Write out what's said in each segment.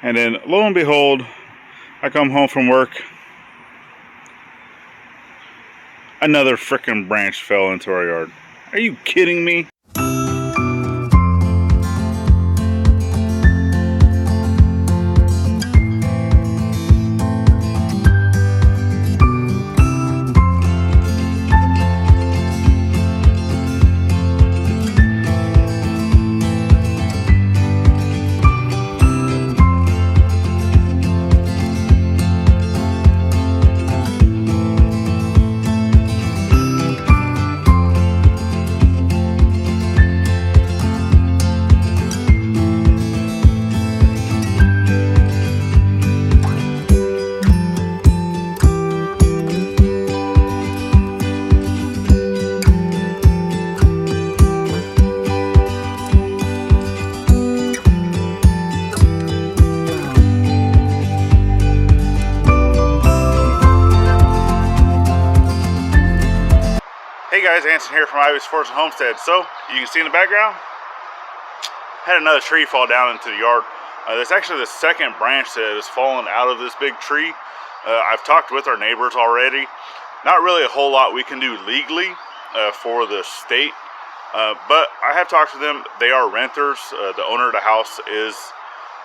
And then lo and behold, I come home from work, another frickin' branch fell into our yard. Are you kidding me? Hey guys, Anson here from Ivey.forge and Homestead. So, you can see in the background, had another tree fall down into the yard. That's actually the second branch that has fallen out of this big tree. I've talked with our neighbors already. Not really a whole lot we can do legally for the state, but I have talked to them. They are renters. The owner of the house is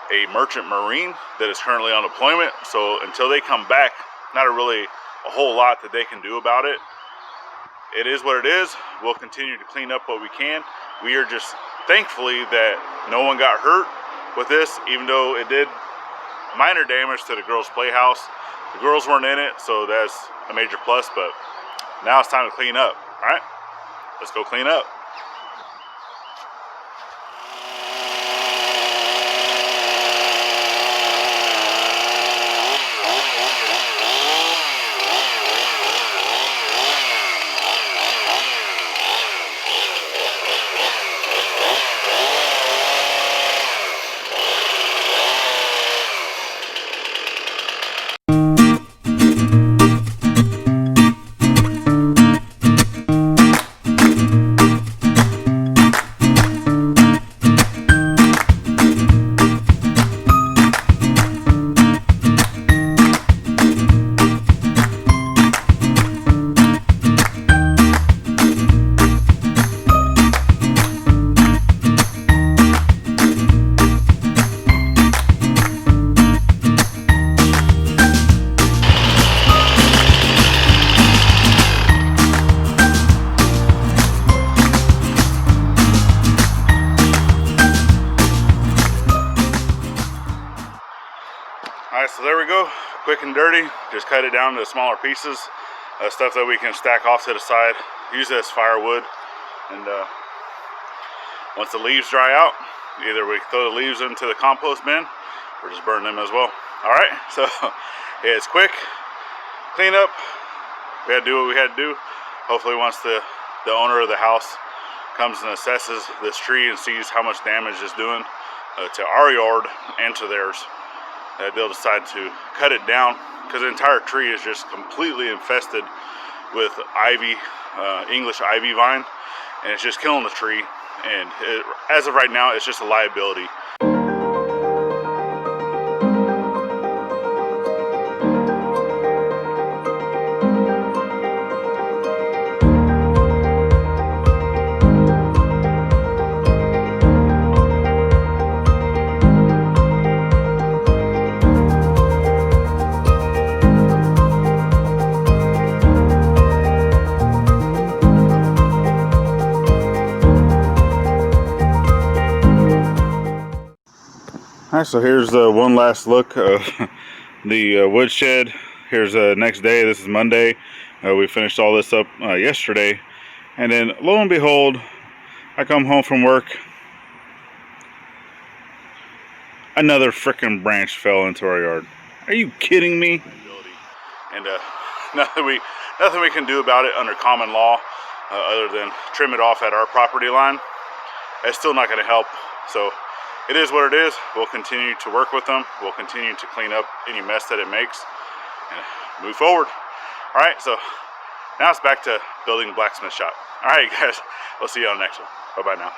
a merchant marine that is currently on deployment. So until they come back, not really a whole lot that they can do about it. It is what it is. We'll continue to clean up what we can. We are just thankfully that no one got hurt with this, even though it did minor damage to the girls' playhouse. The girls weren't in it, so that's a major plus, but now it's time to clean up. All right, let's go clean up. Alright, so there we go, quick and dirty. Just cut it down to smaller pieces, stuff that we can stack off to the side, use it as firewood. And once the leaves dry out, either we throw the leaves into the compost bin or just burn them as well. Alright, so yeah, it's quick, clean up. We had to do what we had to do. Hopefully once the owner of the house comes and assesses this tree and sees how much damage it's doing to our yard and to theirs, they'll decide to cut it down, because the entire tree is just completely infested with ivy, English ivy vine, and it's just killing the tree. And as of right now, it's just a liability. Alright, so here's one last look of the woodshed. Here's the next day. This is Monday. We finished all this up yesterday. And then lo and behold, I come home from work, another frickin' branch fell into our yard. Are you kidding me? And nothing we can do about it under common law other than trim it off at our property line. It's still not going to help. So it is what it is. We'll continue to work with them. We'll continue to clean up any mess that it makes and move forward. All right, so now it's back to building a blacksmith shop. All right, guys, we'll see you on the next one. Bye-bye now.